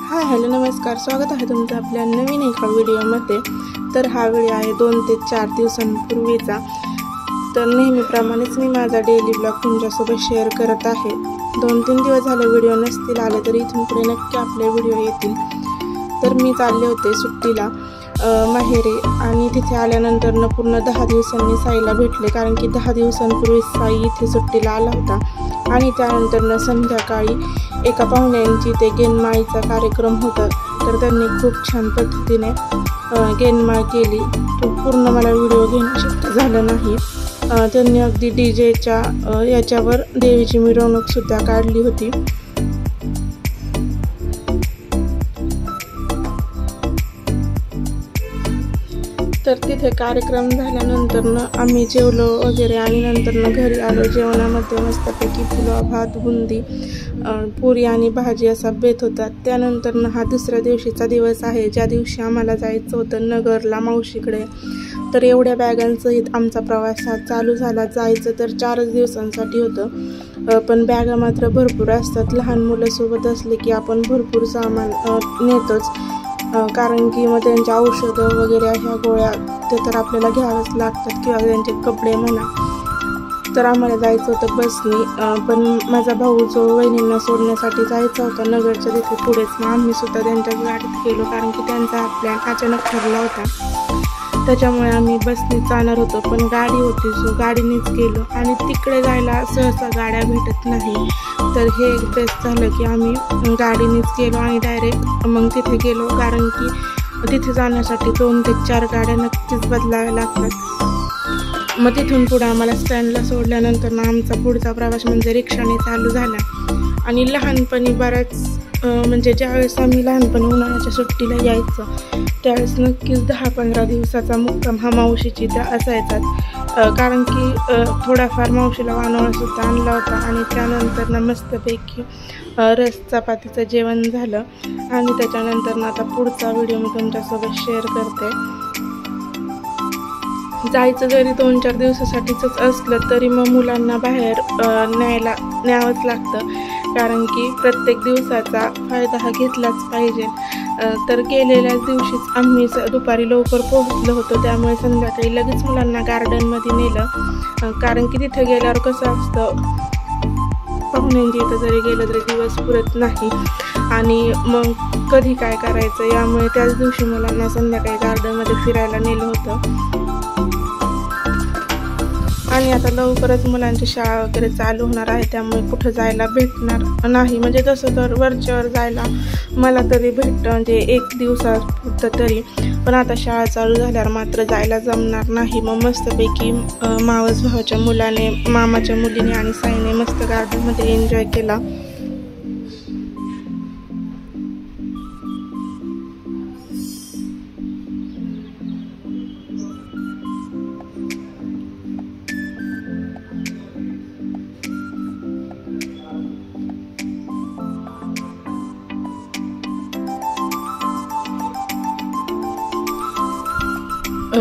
Hello नमस्कार, स्वागत आहे तुमचं आपल्या नवीन एका व्हिडिओमध्ये। तर हा व्हिडिओ आहे 2 ते 4 दिवसांपूर्वीचा। तर नेहमीप्रमाणेच मी माझा डेली ब्लॉग तुमच्यासोबत शेअर करत आहे। 2-3 दिवस झाले व्हिडिओ नसतील आले, तर इथून पुढे नक्की आपले व्हिडिओ येतील। तर मी चालले होते सुट्टीला माहेरी, आणि तिथे आल्यानंतर पूर्ण 10 दिवसांनी साईला भेटले, कारण की 10 दिवसांपूर्वी साई इथे सुट्टीला आला होता। आणि त्यानंतर संध्याकाळी एका पाहुण्यांची ते गेनमाळीचा कार्यक्रम होता, तर त्यांनी खूप छान पद्धतीने गेनमाळ केली। तो पूर्ण मला व्हिडिओ घेणं शक्य झालं नाही। त्यांनी अगदी डीजेच्या याच्यावर देवीची मिरवणूकसुद्धा काढली होती। तर तिथे कार्यक्रम झाल्यानंतर आम्ही जेवलो वगैरे, आणि नंतर घरी आलो। जेवणामध्ये मस्तपैकी पुलाव, भात, बुंदी, पुरी आणि भाजी असा बेत होता। त्यानंतर हा दुसऱ्या दिवशीचा दिवस आहे, ज्या दिवशी आम्हाला जायचं होतं नगरला मावशीकडे। तर एवढ्या बॅगांसहित आमचा प्रवास हा चालू झाला। जायचं तर 4 दिवसांसाठी होतं, पण बॅगा मात्र भरपूर असतात। लहान मुलं सोबत असले की आपण भरपूर सामान नेतोच, कारण की मग त्यांच्या औषधं वगैरे ह्या गोळ्या ते तर आपल्याला घ्यावंच लागतात, किंवा त्यांचे कपडे म्हणा। तर आम्हाला जायचं होतं बसनी, पण माझा भाऊ जो वहिनींना सोडण्यासाठी जायचा होता नगरच्या तिथे पुढेच, मग आम्ही सुद्धा त्यांच्याच गाडीत गेलो, कारण की त्यांचा प्लॅन अचानक ठरला होता। त्याच्यामुळे आम्ही बसने जाणार होतो, पण गाडी होती सो गाडीनेच गेलो। आणि तिकडे जायला सहसा गाड्या भेटत नाही, तर हे एक बेस्ट झालं की आम्ही गाडीनेच गेलो आणि डायरेक्ट मग तिथे गेलो, कारण की तिथे जाण्यासाठी 2 ते 4 गाड्या नक्कीच बदलाव्या लागतात। मग तिथून पुढे आम्हाला स्टँडला सोडल्यानंतर आमचा पुढचा प्रवास म्हणजे रिक्षाने चालू झाला। आणि लहानपणी बऱ्याच म्हणजे ज्यावेळेस आम्ही लहानपणी उन्हाळ्याच्या सुट्टीला यायचं, त्यावेळेस नक्कीच 10-15 दिवसाचा मुक्काम हा मावशीची त्या असायचाच, कारण की थोडाफार मावशीला वानोळासुद्धा आणला होता। आणि त्यानंतर मस्तपैकी रस चपातीचं जेवण झालं। आणि त्याच्यानंतर आता पुढचा व्हिडिओ मी तुमच्यासोबत शेअर करते। जायचं जरी 2-4 दिवसासाठीच असलं, तरी मग मुलांना बाहेर न्यावंच लागतं, कारण की प्रत्येक दिवसाचा फायदा हा घेतलाच पाहिजे। तर गेलेल्याच दिवशीच आम्ही दुपारी लवकर पोहोचलो होतो, त्यामुळे संध्याकाळी लगेच मुलांना गार्डनमध्ये नेलं, कारण की तिथे गेल्यावर कसं असतं, पाहुण्यांच्या इथं जरी गेलं तरी दिवस पुरत नाही, आणि मग कधी काय करायचं, यामुळे त्याच दिवशी मुलांना संध्याकाळी गार्डनमध्ये फिरायला नेलं होतं। आणि आता लवकरच मुलांची शाळा वगैरे चालू होणार आहे, त्यामुळे कुठं जायला भेटणार नाही। म्हणजे तसं तर वरच्यावर जायला मला तरी भेटतं, म्हणजे 1 दिवसापुरतं तरी, पण आता शाळा चालू झाल्यावर मात्र जायला जमणार नाही। मग मस्तपैकी मावस भावाच्या मुलाने, मामाच्या मुलीने आणि साईने मस्त गार्डनमध्ये एन्जॉय केला।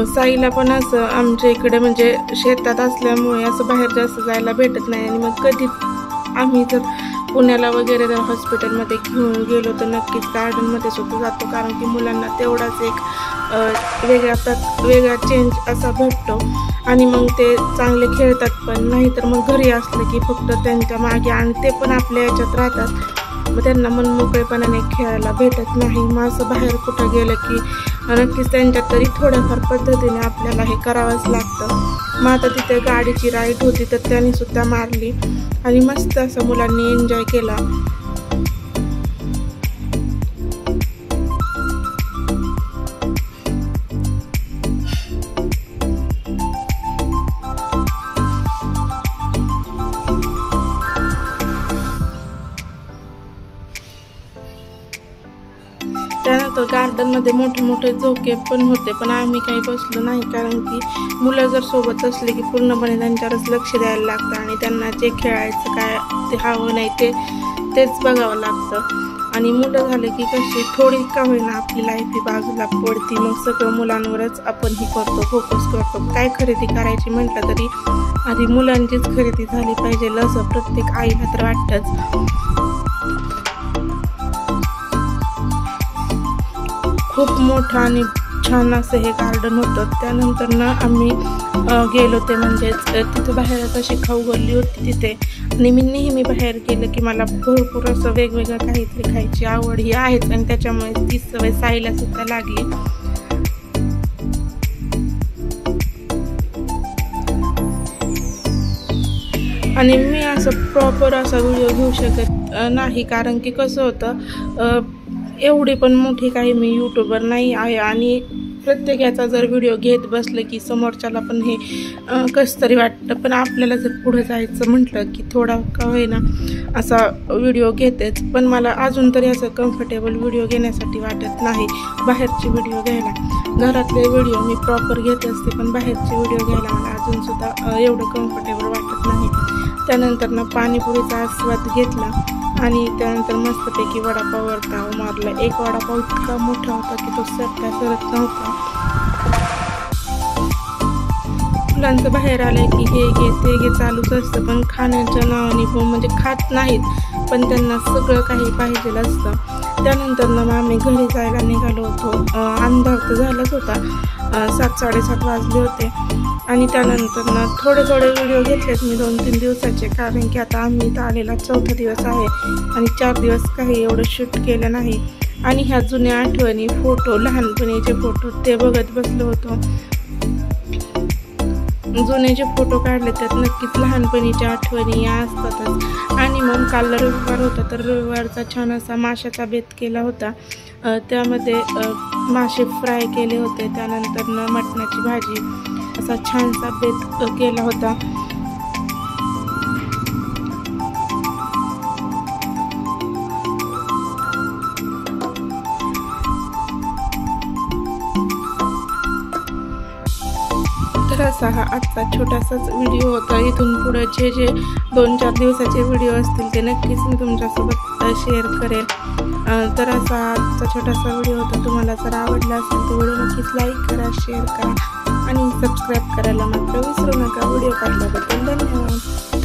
साईला पण असं आमच्या इकडे म्हणजे शेतात असल्यामुळे असं बाहेर जास्त जायला भेटत नाही, आणि मग कधी आम्ही जर पुण्याला वगैरे जर हॉस्पिटलमध्ये घेऊन गेलो तर नक्कीच गार्डनमध्ये सुद्धा जातो, कारण की मुलांना तेवढाच एक वेगळा चेंज असा भेटतो, आणि मग ते चांगले खेळतात पण। नाही तर मग घरी असलं की फक्त त्यांच्या मागे, आणि ते पण आपल्या याच्यात राहतात, मग त्यांना मनमोकळेपणाने खेळायला भेटत नाही। मग असं बाहेर कुठं गेलं की नक्कीच त्यांच्यात तरी थोड्याफार पद्धतीने आपल्याला हे करावंच लागतं। मग आता तिथे गाडीची राईड होती, तर त्यांनी सुद्धा मारली, आणि मस्त असं मुलांनी एन्जॉय केला। त्यानंतर गार्डनमध्ये मोठे झोके पण होते, पण आम्ही काही बसलो नाही, कारण की मुलं जर सोबत असले की पूर्णपणे त्यांच्यावरच लक्ष द्यायला लागतं, आणि त्यांना जे खेळायचं काय ते हवं नाही तेच बघावं लागतं। आणि मुलं झाले की कशी थोडी का होईना आपली लाईफ ही बाजूला पडती, मग सगळं मुलांवरच आपण ही करतो, फोकस करतो। काय खरेदी करायची म्हटलं तरी आधी मुलांचीच खरेदी झाली पाहिजे, असं प्रत्येक आईला तर वाटतंच। खूप मोठं आणि छान असं हे गार्डन होतं. त्यानंतर ना आम्ही गेलो ते म्हणजेच तिथं बाहेरच अशी खाऊ गल्ली होती तिथे. आणि मी नेहमी बाहेर गेलं की मला भरपूर असं वेगवेगळं काहीतरी खायची आवड ही आहेच आणि त्याच्यामुळे ती सवय साईला सुद्धा लागली. आणि मी असं प्रॉपर असा व्हिडिओ घेऊ शकत नाही, कारण की कसं होतं एवढी पण मोठी काही मी यूट्यूबर नाही आहे आणि प्रत्येकाचा जर व्हिडिओ घेत बसलं की समोरच्याला पण हे कसं तरी वाटतं. पण आपल्याला जर पुढे जायचं म्हटलं की थोडा का होईना असा व्हिडिओ घेतेच. पण मला अजून तरी असं कम्फर्टेबल व्हिडिओ घेण्यासाठी वाटत नाही बाहेरचे व्हिडिओ घ्यायला. घरातले व्हिडिओ मी प्रॉपर घेत असते, पण बाहेरचे व्हिडिओ घ्यायला मला अजूनसुद्धा एवढं कम्फर्टेबल वाटत नाही. त्यानंतर ना पाणीपुरीचा आस्वाद घेतला आणि त्यानंतर मस्तपैकी वडापाववरता मारला. एक वडापाव इतका मोठा होता की तो सरत नव्हता. मुलांचं बाहेर आलं की हे घे ते घे चालूच असतं, पण खाण्याच्या नावाने म्हणजे खात नाहीत, पण त्यांना सगळं काही पाहिजे असतं. त्यानंतर ना आम्ही घरी जायला निघालो होतो. अंधार तर झालाच होता, 7-7:30 वाजले होते. आणि त्यानंतर ना थोडे व्हिडिओ घेतलेत मी 2-3 दिवसाचे, कारण की आता आम्ही इथं आलेला 4था दिवस आहे आणि 4 दिवस काही एवढं शूट केलं नाही. आणि ह्या जुन्या आठवणी फोटो, लहानपणीचे फोटो ते बघत बसलो होतो. जुने जे फोटो काढले त्यात नक्कीच लहानपणीच्या आठवणी या असतातच. आणि मग काल रविवार होता, तर रविवारचा छान असा माशाचा बेत केला होता. त्यामध्ये मासे फ्राय केले होते. त्यानंतर मटणाची भाजी असा छानसा बेत केला होता. तर असा हा आजचा छोटासाच व्हिडिओ होता. इथून पुढे जे 2-4 दिवसाचे व्हिडिओ असतील ते नक्कीच मी तुमच्यासोबत शेअर करेल. तर असा आजचा छोटासा व्हिडिओ होता. तुम्हाला जर आवडला असेल तर व्हिडिओ नक्कीच लाईक करा, शेअर करा आणि सबस्क्राईब करायला मात्र विसरू नका. व्हिडिओ पाहिल्याबद्दल धन्यवाद.